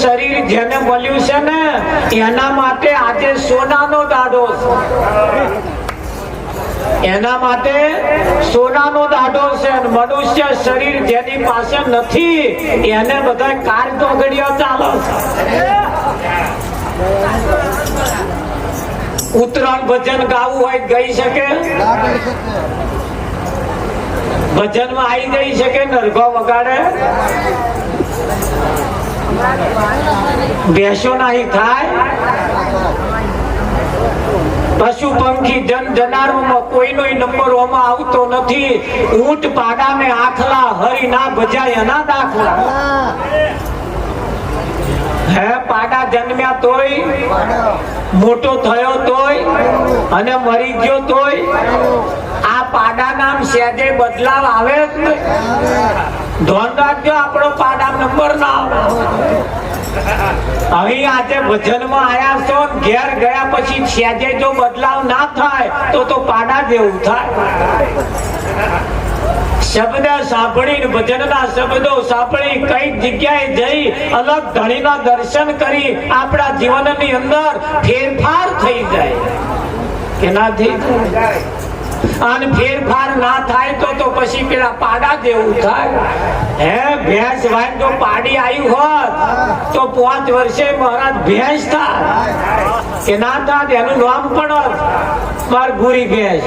શરીર જેને મળ્યું છે ને એના માટે આજે સોનાનો દાડો છે, એના માટે સોનાનો દાડો છે. મનુષ્ય શરીર જેની પાસે નથી એને બધા કાર ચોગડીઓ ચાલે છે. ઉત્તરાયણ ભજન ગાવું હોય ગઈ શકે, ભજનમાં આવી જઈ શકે, નરગો વગાડે, બેસો નહીં થાય. પશુ પંખી જન જનાવરોમાં કોઈનો નંબર ઓમાં આવતો નથી. ઊંટ પાડા ને આખલા હરી ના ભજાય એના દાખલા. હે પાડા જન્મ્યા તોય, મોટો થયો તોય અને મરી ગયો તોય આ પાડા નામ સહેજે બદલાવ આવે જ નહીં. ધોન રાખજો આપણો પાડા નંબર ના આવે. અહીં આજે ભજનમાં આયા છો, ઘેર ગયા પછી સહેજે જો બદલાવ ના થાય તો પાડા જેવું થાય. શબ્દ સાંભળી, ભજનના શબ્દો સાંભળી કઈ જગ્યાએ જઈ અલગ ધણીના દર્શન કરી આપણા જીવનની અંદર ફેરફાર થઈ જાય કે ના થઈ જાય. અને ફેરફાર ના થાય તો પછી પેલા પાડા જેવું થાય. હે ભેંસ વાય જો પાડી આવ્યું હોત તો 5 વર્ષે મહારાજ ભેંસ થાય કે ના થાય. એનું નામ પણ માર ગુરી ભેંસ.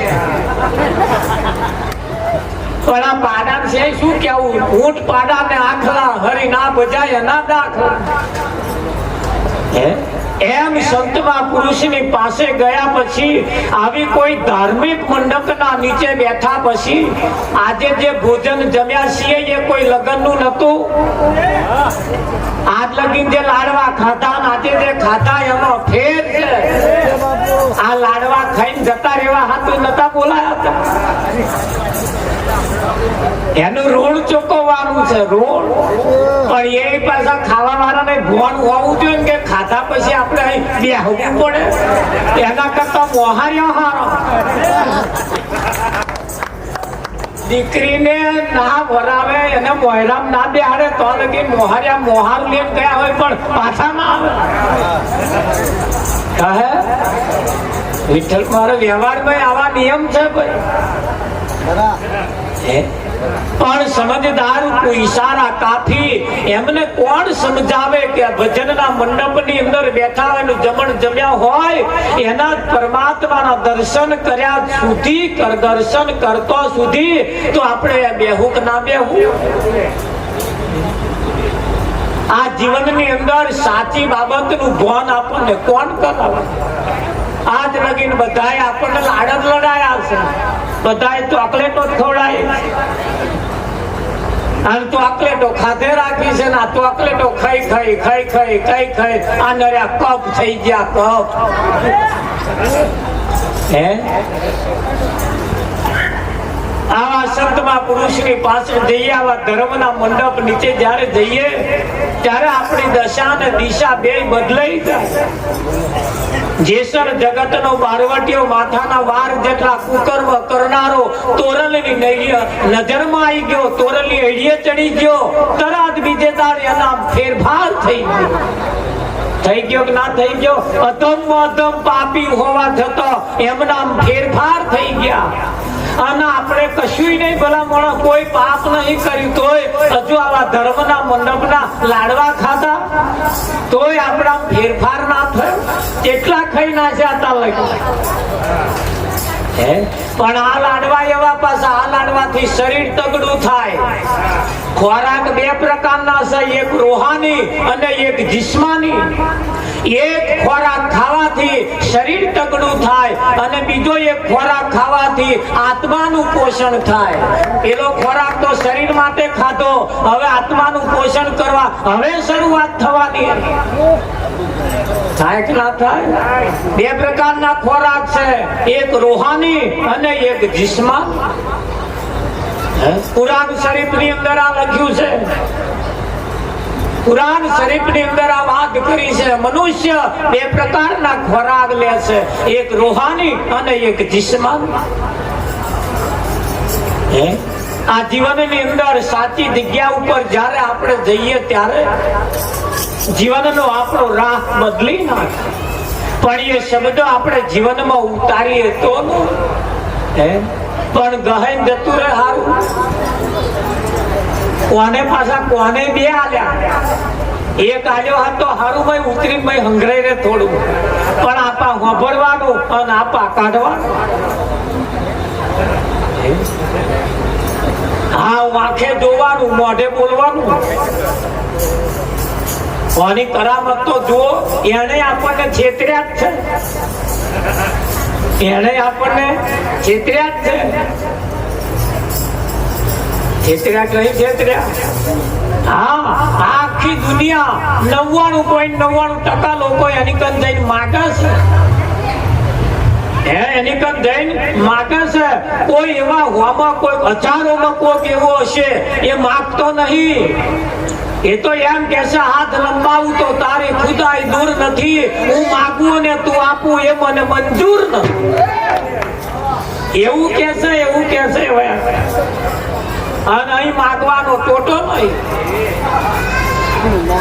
પણ આ પાડા છે શું કેવું? ઊંટ પાડા ને આખલા હરી ના બજાય એના દાખલા. એમ સંતમાં પુરુષની પાસે ગયા પછી આવી કોઈ ધાર્મિક મંડપના નીચે બેઠા પછી આજે જે ભોજન જમ્યા છીએ એ કોઈ લગ્નનું નતું. આજ લગીન જે લાડવા ખાધા આજે જે ખાધા એનો ફેર છે. આ લાડવા ખાઈને જતા રહેવા હાથું નતા બોલાયા હતા. એનું ઋણ ચૂકવવાનું છે, ઋણ. પણ એ પાછા ખાવા વાળાને ભોન હોવું જોઈએ કે ખાધા પછી આપણે બેહવું પડે. એના કરતા મોહાર્યો હારો. દીકરીને ના ભરાવે એને મોહરામ ના બેહાડે તો લગી મોહાર્યા મોહાર લઈને ગયા હોય પણ પાછા ના આવે. વિઠ્ઠલ મારો વ્યવહારમાં આવા નિયમ છે ભાઈ. પણ સમજદાર ઈશારા કાફી. એમને કોણ સમજાવે કે ભજનના મંડપની અંદર બેઠા હોય, જમણ જમ્યા હોય, એના પરમાત્માના દર્શન કર્યા સુધી, દર્શન કરતો સુધી તો આપણે બેહું કે ના બેહું? આ જીવનની અંદર સાચી બાબતનું ભાન આપણને કોણ કરાવે? આજ લગીને બધાએ આપણને લાડ લડાયા છે, બધાએ ચોકલેટો ખવડાય અને ચોકલેટો ખાધે રાખી છે. આ ચોકલેટો ખાઈ ખાઈ ખાઈ ખાઈ ખાઈ ખાઈ આ નર્યા કપ થઈ ગયા કપ. હે આવા સંતમાં પુરુષની પાસે જઈએ, આવા ધર્મના મંડપ નીચે જયારે જઈએ ત્યારે આપણી દશા અને દિશા બે બદલાઈ જાય. જેસર જગતનો બારવટીયો માથાના વાર જેટલા કુકર્મ કરનારો તોરલની નજરમાં આવી ગયો, તોરલની એડીએ ચડી ગયો, તરત બીજે દાડે એના ફેરફાર થઈ ગયો. થઈ ગયો કે ના થઈ ગયો? અધમ અધમ પાપી હોવા છતાં એમના ફેરફાર થઈ ગયા. અને આપણે કશું નહીં, ભલા મોણા કોઈ પાપ નહીં કર્યું તોય હજુ આવા ધર્મના મંડપના લાડવા ખાધા તોય આપણા ફેરફાર ના થયો. કેટલા ખાઈ નાખ્યા હતા લખ્યું. પણ આ લાડવા એવા પાછા, આ લાડવાથી શરીર તગડું થાય. ખોરાક બે પ્રકારના છે, એક રૂહાની અને એક જિસ્માની. એક ખોરાક ખાવાથી શરીર તગડું થાય અને બીજો એક ખોરાક ખાવાથી આત્માનું પોષણ થાય. પેલો ખોરાક તો શરીર માટે ખાધો, હવે આત્માનું પોષણ કરવા હવે શરૂઆત થવાની. થાય કે ના થાય? બે પ્રકારના ખોરાક છે, એક રૂહાની અને એક જિસ્માન. કુરાન શરીફ ની અંદર આ લખ્યું છે. કુરાન શરીફ ની અંદર આ વાત કરી છે. મનુષ્ય બે પ્રકારના ખોરાક લે છે, એક રૂહાની અને એક જિસ્માન. આ જીવનની અંદર સાચી જગ્યા ઉપર જ્યારે આપણે જઈએ ત્યારે જીવનનો આપણો રાહ બદલી નાખે. પણ એ શબ્દ આપણે જીવનમાં ઉતારીએ તો પણ ગહેન જતું રહે હારું. કોને પાછા કોને બે આલ્યા. એક આલ્યો હાથ તો હારું ભાઈ ઉતરીને ભાઈ હંગરાઈ રે થોડું, પણ આપા વાપરવાનું અને આપા કાઢવાનું. હા વાંખે જોવાનું, મોઢે બોલવાનું. કોની કરામત તો જુઓ. એને આપણને છેતર્યા જ છે, એને આપણને છેતર્યા જ છે. છેતર્યા કઈ છેતર્યા? હા, આખી દુનિયા 99.99% લોકો એની કન જઈને માગે છે. એની કન જઈને માગે છે. કોઈ એવા હોમાં કોઈ હજારોમાં કોઈક એવો હશે એ માગતો નહીં. એ તો એમ કે છે હાથ લંબાવું તો તારી ખુદાઈ દૂર નથી, હું માગું ને તું આપું એ મને મંજૂર નથી. એવું કે છે, એવું કે છે. અને અહીં માગવાનો ટોટો નહીં.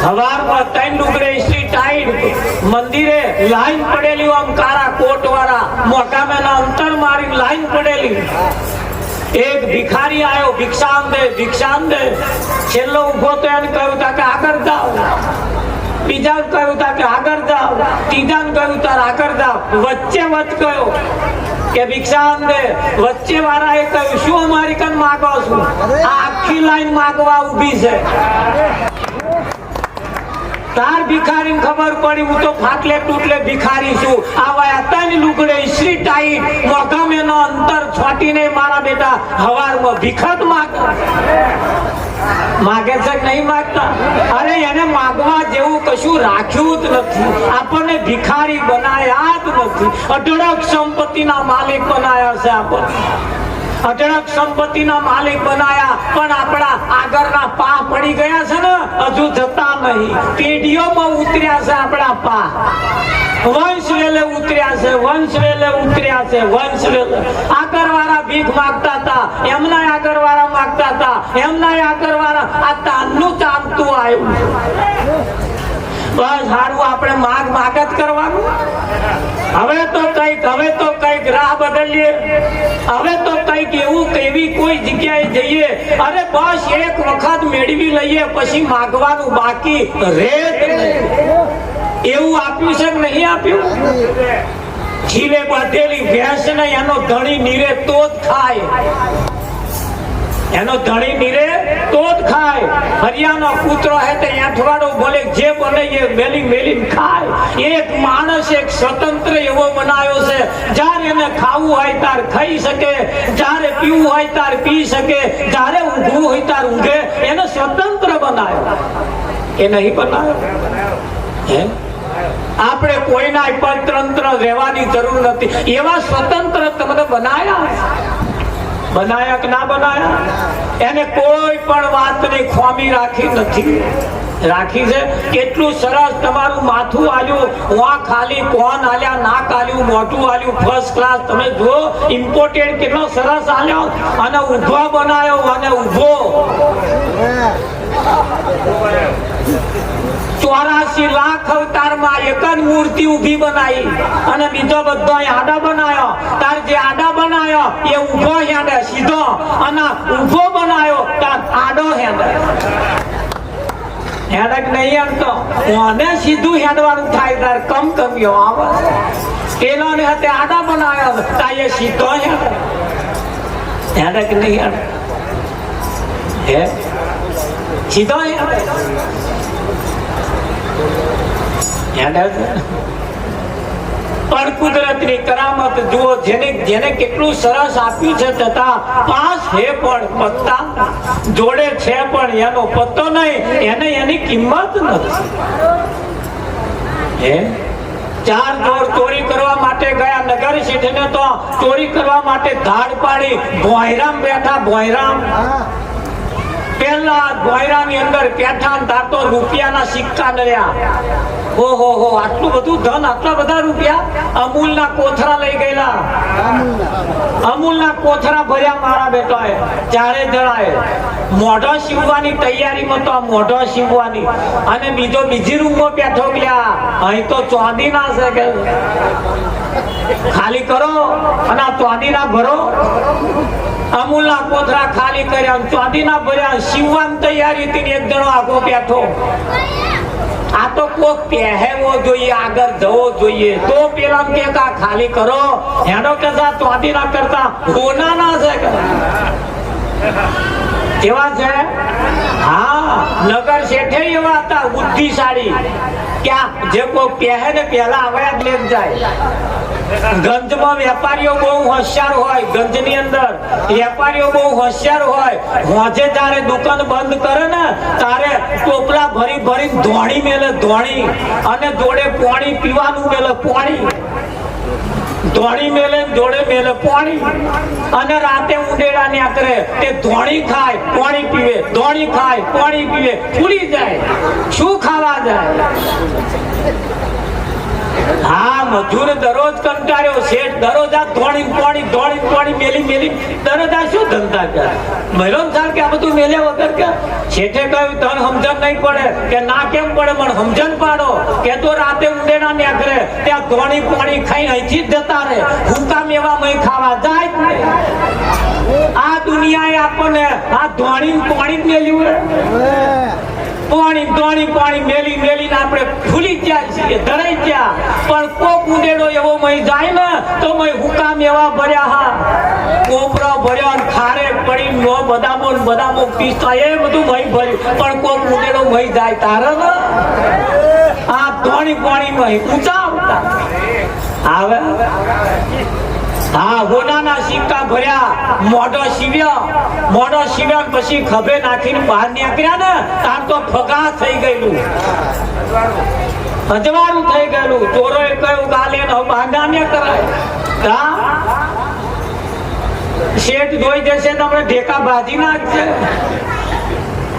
સવારમાં 3 ડુગરે ઇસ્ત્રી ટાઈટ, મંદિરે લાઈન પડેલી, આમ કારા કોટ વાળા મોઢામાં અંતર મારી લાઈન પડેલી. એક ભિખારી આવ્યો, ભિક્ષામ દે, ભિક્ષામ દે. છેલ્લો ઉભો તો એને કહ્યું તા કે આગળ જાઓ. બીજા કહ્યું તા કે આગળ જાઓ. ત્રીજા કહ્યું તાર આગળ જાઓ. વચ્ચે વચ ગયો કે ભિક્ષામ દે. વચ્ચે વાળા એ કહ્યું શું અમારી કન માગો છું? આ આખી લાઈન માગવા ઉભી છે. તાર ભિખારી ખબર પડી હું તો ફાટલે તૂટલે ભિખારી છું. આવા 3 લુગડે ઇસ્ત્રી ટાઈટ, મોઢામાં નો અંતર છોટીને મારા બેટા હવારમાં ભિખત માગે છે કે નહીં માગતા? અરે એને માગવા જેવું કશું રાખ્યું જ નથી. આપણને ભિખારી બનાયા જ નથી. અઢળક સંપત્તિના માલિક બનાયા છે આપણને. અઢળક સંપત્તિના માલિક બનાયા, પણ આપણા આગળના પા પડી ગયા છે ને, હજુ જતા નહીં. પેઢીઓમાં ઉતર્યા છે આપણા પા. વંશ વેલે ઉતર્યા છે, વંશ વેલે ઉતર્યા છે, વંશ વેલે. આગળ વાળા ભીખ માગતા હતા, એમના આગળ વાળા માગતા હતા, એમના આગળ વાળા. આ તાનનું ચાલતું આવ્યું. બસ હારું આપણે માગ જ કરવાનું. હવે તો કઈક રાહ બદલીએ. હવે તો કઈક એવી કોઈ જગ્યાએ જઈએ. અરે બસ એક વખત મેળવી લઈએ, પછી માગવાનું બાકી રહે જ નહીં. એવું આપ્યું છે કે નહીં આપ્યું? જીવે બાંધેલી ભેંસ ને એનો ધણી નીરે તો જ ખાય. એનો ધણી નીરે તો જ ખાય. હરિયાનો કૂતરો હે તે આઠવાડો બોલે જે બને એ મેલી મેલી ખાય. એક માણસ એક સ્વતંત્ર એવો બનાવ્યો છે, જ્યારે એને ખાવું હોય તાર ખાઈ શકે, જ્યારે પીવું હોય તાર પી શકે, જ્યારે ઊંઘવું હોય તાર ઊંઘે. એને સ્વતંત્ર બનાવ્યો. એ નહીં બનાવ્યો. આપણે કોઈના પરતંત્ર રહેવાની જરૂર નથી. એવા સ્વતંત્ર તમને બનાયા કે ના બનાયા? એને કોઈ પણ વાતની ખોમી રાખી નથી. રાખી છે. કેટલું સરસ તમારું માથું આલ્યું, વા ખાલી કોન આલ્યા, નાક આલ્યું, મોઢું આલ્યું, ફર્સ્ટ ક્લાસ. તમે જુઓ ઇમ્પોર્ટેડ કેટલો સરસ આલ્યો. અને ઊભો બનાવ્યો, અને ઊભો 84 લાખ અવતારમાં એક જ મૂર્તિ ઊભી બનાવી, અને બીજો બધો આડા બનાવ્યો. તાર જે આડા બનાવ્યો એ ઊભો હેડે સીધો, અને ઊભો બનાવ્યો તાર આડો હેડે. હેડક નહીં હેડતો, કોને સીધું હેડવાનું થાય તાર કમ કમ્યો આવે. પેલો ને હાથે આડા બનાવ્યો તા એ સીધો હેડે. હેડક નહીં હેડે, હે સીધો હેડે. પણ કુદરતની કરામત જુઓ. જેને કેટલું સરસ આપ્યું છે, છતાં પાસ હે પણ પત્તા જોડે છે, પણ એનો પત્તો નહીં. એને એની કિંમત નથી. હે 4 ચોર ચોરી કરવા માટે ગયા. નગર શેઠને તો ચોરી કરવા માટે ધાડ પાડી. ભોયરામ બેઠા, ભોયરામ પેલા ભોયરાની અંદર પેઠા તો રૂપિયાના સિક્કા નર્યા. ઓહો હો, આટલું બધું ધન, આટલા બધા રૂપિયા. અમૂલના કોથરા લઈ ગયેલા. અમૂલના કોથરા ભર્યા મારા બેટાએ, 4 જણાએ. મોઢો સીવવાની તૈયારીમાં તો આ મોઢો સીવવાની અને બીજી રૂમમાં બેઠો ગયા અહીં તો ચોંદી ના છે કે ખાલી કરો અને આ ચોંદી ના ભરો અમૂલના કોથળા ખાલી કર્યા ચોંદી ના ભર્યા સીવવાની તૈયારી હતી એક જણો આગો બેઠો આ તો કોક પહેરવો જોઈએ આગળ જવો જોઈએ તો પેલા કે ખાલી કરો હેડો કે ચોંદી ના કરતા હોના ના છે કેવા છે હા નગર શેઠે એવા હતા બુદ્ધિશાળી ક્યાં જે કોઈ પહેરે ને પહેલા આવ્યા જ લેત જાય ગંજમાં વેપારીઓ બહુ હોશિયાર હોય ગંજની અંદર વેપારીઓ બહુ હોશિયાર હોય હોજે તારે દુકાન બંધ કરે ને તારે ટોપલા ભરી ભરી ધોણી મેલે ધોણી અને જોડે પાણી પીવાનું મેલે પાણી ધોણી મેલે જોડે મેલે પાણી અને રાતે ઉંડેડા ન્યા કરે તે ધોણી ખાય પાણી પીવે ધોણી ખાય પાણી પીવે ભૂલી જાય શું ખાવા જાય હા મજૂર દરરોજ કંટાળ્યો શેઠ દરરોજ આ ધોણી પાણી મેલી દરરોજ આ શું ધંધા કરે મહિલો સાહેબ કે આ બધું મેલ્યા વગર કે શેઠે કહ્યું તને સમજણ નહીં પડે કે ના કેમ પડે મને સમજણ પાડો કે તો રાતે ઉંડેના ન્યા કરે ત્યાં ધોણી પાણી ખાઈ અહીંથી જ જતા રહે હુકા મેવા મય ખાવા જાય જ નહીં આ દુનિયાએ આપણને આ ધોણી પાણી મેલ્યું પાણી મેલીને આપણે ભૂલી ગયા છીએ ધરાઈ ગયા પણ કોક ઉંડેડો એવો મય જાય ને તો મય હુકામ એવા ભર્યા હા કોપરા ભર્યા અને ખારે પડી નો બદામો પીસતા એ બધું મય ભર્યું પણ કોક ઉંડેડો મય જાય તારે ને આ પાણી મય ઊંચા આવતા આવે હા હોનાના સિક્કા ભર્યા મોઢો સીવ્યા પછી ખભે નાખીને બહાર નીકળ્યા ને તાર તો ફગા થઈ ગયેલું અજવાળું થઈ ગયેલું ચોરોએ કહ્યું ગાલે બાંધા ને કરાય શેઠ જોઈ જશે તમને ઢેકા ભાજી નાખશે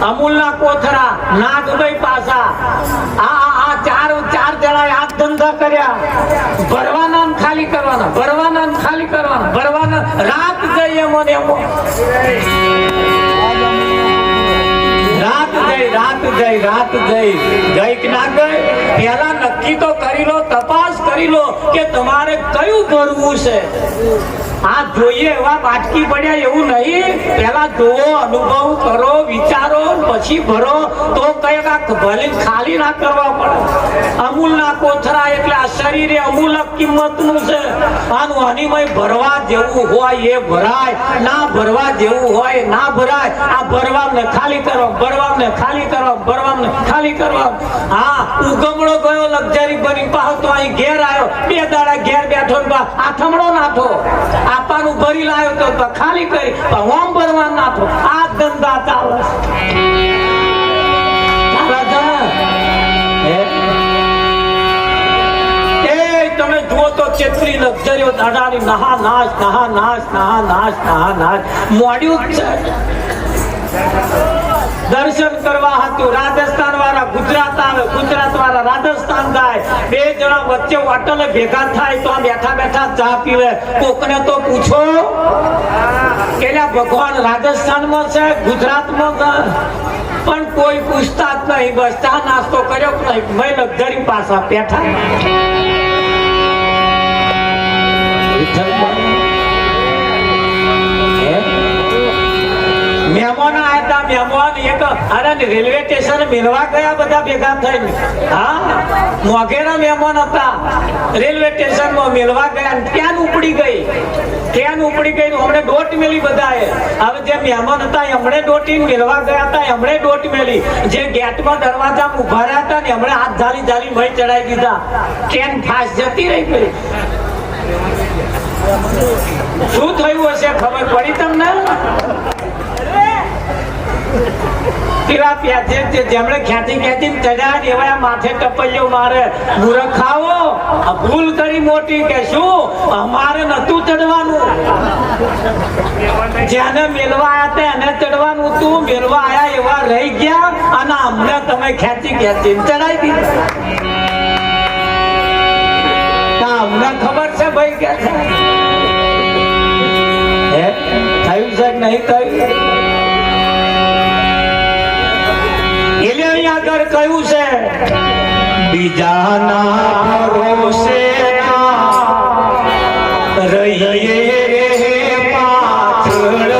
અમૂલના કોથળા નાગભાઈ પાસા આ ચાર જણા હાથ ધંધા કર્યા ભરવાના ખાલી કરવાના રાત જઈએ મને રાત ગઈ કે ના ગઈ પેલા નક્કી તો કરી લો તપાસ કરી લો કે તમારે કયું ભરવું છે આ જોઈએ એવા બાટકી પડ્યા એવું નહીં પેલા જોવો અનુભવ કરો વિચારો પછી ભરો તો કઈ ભલે ખાલી ના કરવા પડે અમૂલના કોથળા એટલે આ શરીરે અમૂલક કિંમતનું છે આનું અનિમય ભરવા જેવું હોય એ ભરાય ના ભરવા જેવું હોય ના ભરાય આ ભરવાને ખાલી કરવા હા ઉગમણો ગયો લક્ઝરી બની પાછો તો અહીં ઘેર આવ્યો 2 દાડા ઘેર બેઠો આથમણો નાથો આપવાનું ભરી લાવ્યો તો ખાલી કરી હોમ ભરવા નાથો આ ધંધા ચાલે તમે જુઓ તો ચેતરી લક્ઝરીઓ દાદાની નહા નાશ મોડ્યું જ છે દર્શન કરવા હતું રાજસ્થાન વાળા ગુજરાત આવે ગુજરાત વાળા રાજસ્થાન જાય 2 જણા વચ્ચે હોટલે ભેગા થાય તો બેઠા ચા પીવે કોકને તો પૂછો કે ભગવાન રાજસ્થાનમાં છે ગુજરાતમાં છે પણ કોઈ પૂછતા જ નહીં બસ ચા નાસ્તો કર્યો નહીં ભાઈ લક્ઝરી પાછા બેઠા મહેમાન રેલવે સ્ટેશન મેળવા ગયા બધા ભેગા થઈને હા મોઘેરા મહેમાન હતા રેલવે સ્ટેશન માં મેળવા ગયા ટ્રેન ઉપડી ગઈ હમણે દોટ મેલી બધાએ હવે જે મહેમાન હતા હમણે દોટીને મેળવા ગયા હતા હમણે દોટ મેલી જે ગેટમાં દરવાજામાં ઉભા રહ્યા હતા ને હમણે હાથ ઝાલી ભય ચડાવી દીધા ટ્રેન ફાસ્ટ જતી રહી ગઈ શું થયું હશે ખબર પડી તમને જેમણે ખેંચી ચડ્યા એવા માથે ટપલિયો મારે મૂર્ખ ખાવો ભૂલ કરી મોટી કે શું અમારે નતું ચડવાનું જેને મેલવા આયા હતા એને ચડવાનું હતું મેલવા આયા એવા રહી ગયા અને અમને તમે ખેંચી ચડાવી દીધા અમને ખબર છે ભાઈ કે થયું છે નહીં થયું આગળ કહ્યું છે બીજાના ભરોસે રહીએ પાછળ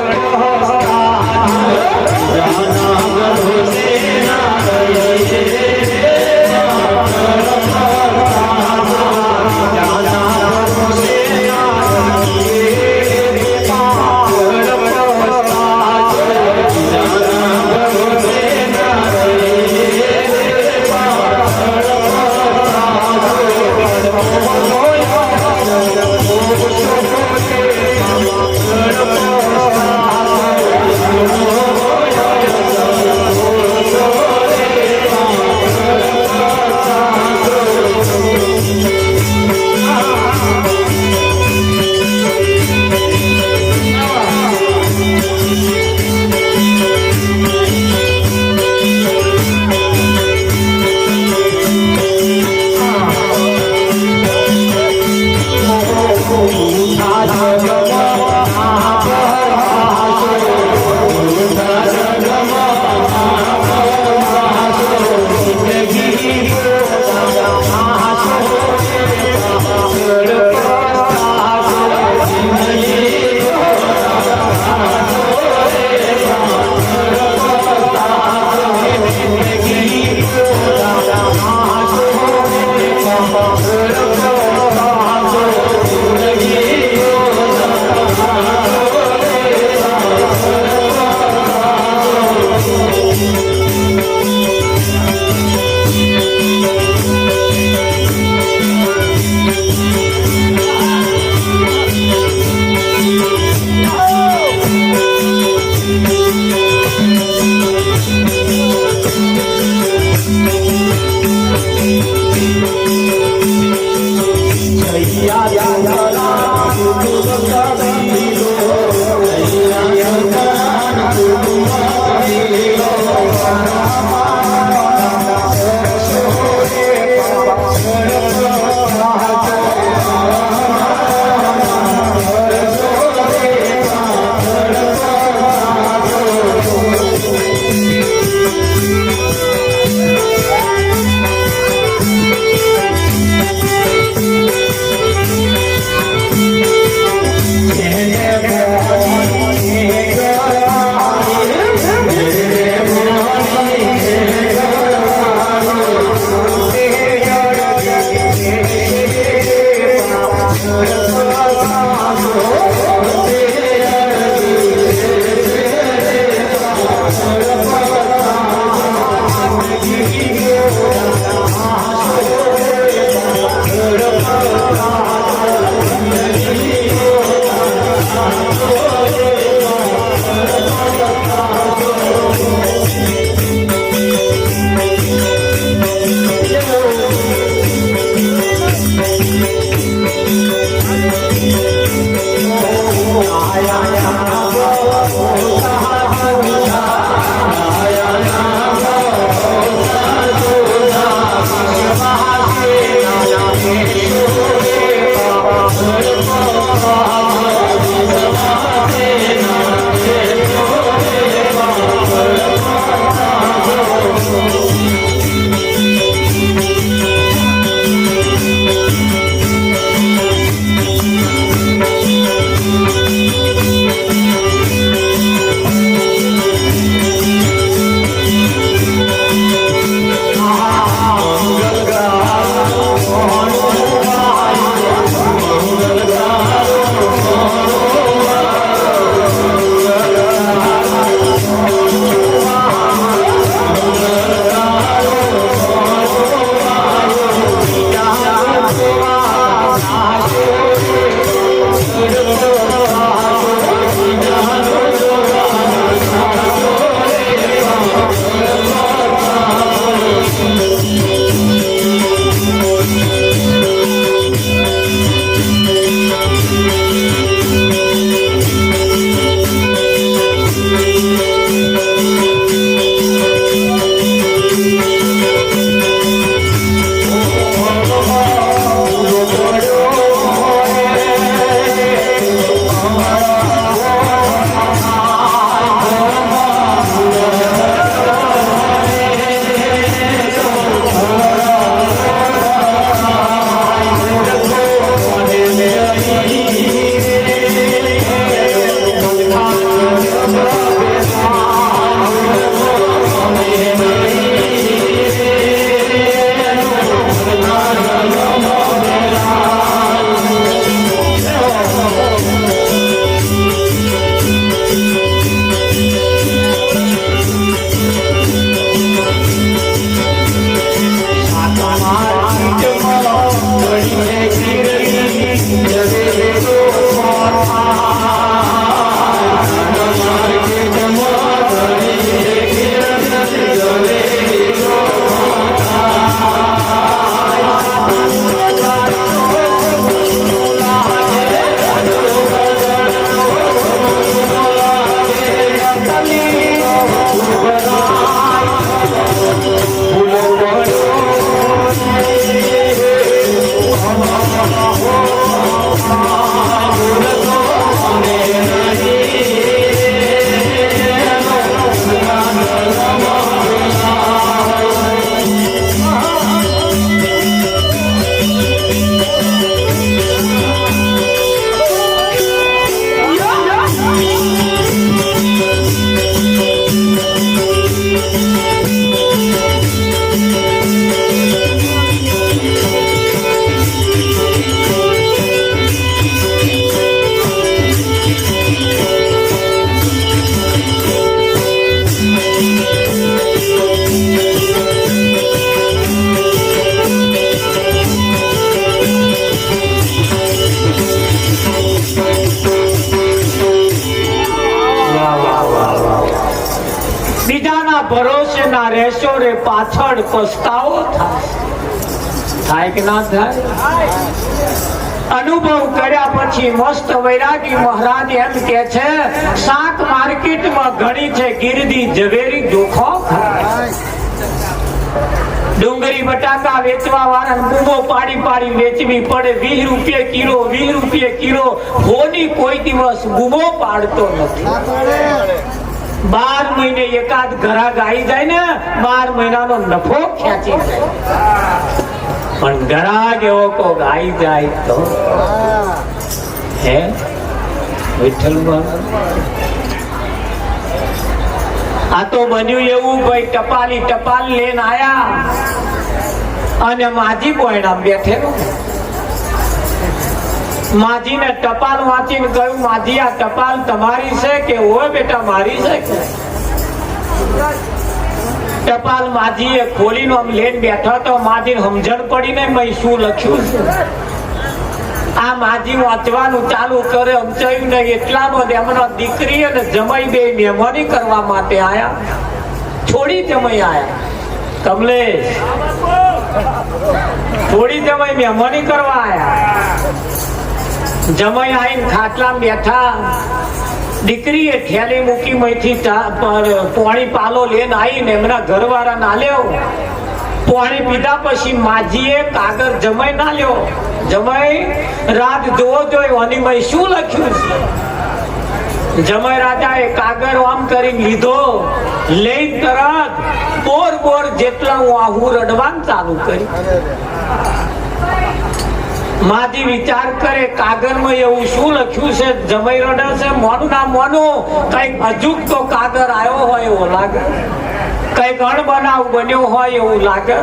ભરોસે ના રહેશો રે પાછળ પસ્તાવો થાય કે ના થાય? અનુભવ કર્યા પછી મસ્ત વૈરાગી મહારાજ એમ કે છે, શાક માર્કેટમાં ઘણી છે ગીરદી ઝવેરી જોખો. ડુંગળી બટાકા વેચવા વાળા બૂમો પાડી પાડી વેચવી પડે. 20 રૂપિયા કિલો, 20 રૂપિયા કિલો. હોની કોઈ દિવસ બૂમો પાડતો નથી. 12 મહિને એકાદ ગ્રાહક આવી જાય ને, 12 મહિનાનો નફો ખેંચી જાય. પણ ગ્રાહક એવો કોક આવી જાય તો હે વિઠ્ઠલ આ તો બન્યું એવું, ભાઈ ટપાલી ટપાલ લઈને આયા અને માજી બોયણા બેઠેલો. માજીને ટપાલ વાંચીને કહ્યું, માજી આ ટપાલ તમારી છે કે? હોય બેટા મારી છે. ટપાલ માજીએ ખોલીને આમ લઈને બેઠો તો માજીને સમજણ પડી ને મેં શું લખ્યું છે. આ માજી વાંચવાનું ચાલુ કરે, સમજાયું ને એટલામાં એમનો દીકરી અને જમાઈ બે મહેમાની કરવા માટે આયા. થોડી જમાઈ આયા કમલેશ, થોડી જમાઈ મહેમાની કરવા આયા. જમાઈ આવીને ખાટલા બેઠા. દીકરીએ ઠેલી મૂકી મહીથી પાણી પાલો લઈને આવીને એમના ઘરવાળા ના લ્યો. પાણી પીધા પછી માજીએ કાગળ જમાઈ ના લ્યો. જમાઈ રાત જોવો જોઈ અનિમય શું લખ્યું છે. જમાઈ રાજાએ કાગળ આમ કરી લીધો, લઈ તરત બોર બોર જેટલા હું આહુ રડવાનું ચાલુ કરી. માજી વિચાર કરે કાગળમાં એવું શું લખ્યું છે. જમાઈ રડે છે, મોનું ના મોનું કઈક અજુગતો કાગળ આવ્યો હોય એવો લાગે, કઈક અણબનાવ બન્યો હોય એવું લાગે.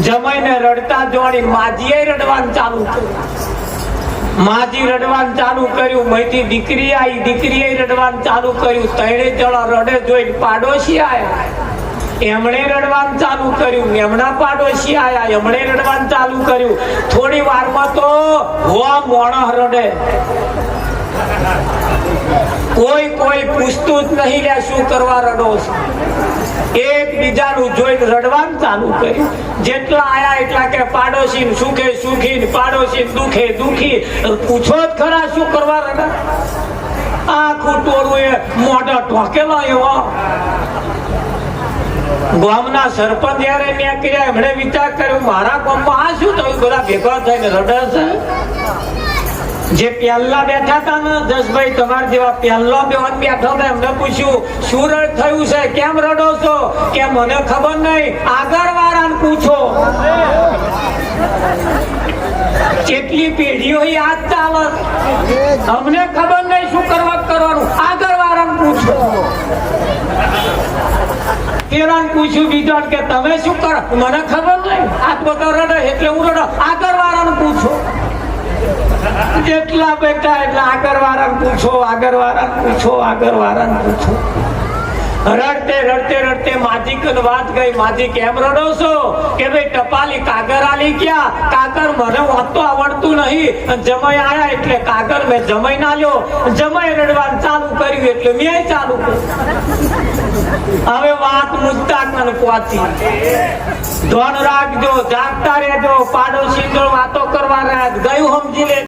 જમાઈને રડતા જોડી માજીએ રડવાનું ચાલુ કર્યું. માજી રડવાનું ચાલુ કર્યું. મહીથી દીકરી આવી, દીકરીએ રડવાનું ચાલુ કર્યું. ત્રણે જણા રડે જોઈને પાડોશી આયા, એમણે રડવાનું ચાલુ કર્યું. એમના પાડોશી આયા, એમણે રડવાનું ચાલુ કર્યું. થોડી વારમાં તો મોણસ રડે. કોઈ કોઈ પૂછતું જ નહીં લે શું કરવા રડો છો. એકબીજાનું જોઈને રડવાનું ચાલુ કર્યું. જેટલા આયા એટલા કે પાડોશી સુખે સુખી, પાડોશી દુખે દુખી. પૂછો જ ખરા શું કરવા રડે. આખું ટોળું એ મોઢા ઢોકેલો એવો. ગામના સરપંચ જયારે નીકળ્યા એમણે વિચાર કર્યો, મારા ગામમાં આ શું થયું? બધા ભેગા થઈને રડે છે. જે પહેલા બેઠા હતા ને જસભાઈ તમારા જેવા પહેલા બેવાન બેઠા હતા, એમને પૂછ્યું શું રડ થયું છે, કેમ રડો છો? કે મને ખબર નહીં, આગળ વાળાને પૂછો. કેટલી પેઢીઓ યાદ ચાલે, અમને ખબર નહીં શું કરવાનું, આગળ વાળાને પૂછો. પેલા પૂછ્યું બીજો કે તમે શું કરો? મને ખબર નહીં, આ બધા રડે એટલે હું રડો. આગળ વાળાને પૂછો. જેટલા બેઠા એટલે આગળ વાળાને પૂછો, આગળ વાળાને પૂછો, આગળ વાળાને પૂછો. રડતે રડતે રડતે માજી કન વાત ગઈ. માજી કેમ રડો છો? કે ભાઈ ટપાલી કાગર આલી ગયા. કાગર મને વાંચતો આવડતું નહીં. જમાઈ આયા એટલે કાગર મેં જમાઈ ના લ્યો. જમાઈ રડવાનું ચાલુ કર્યું એટલે મેં ચાલુ કર્યું. હવે વાત મુદ્દા કન પહોંચી. ધ્યાન રાખજો, જાગતા રહેજો. પાડોશી જોડે વાતો કરવા રહ્યા ગયું સમજી લે.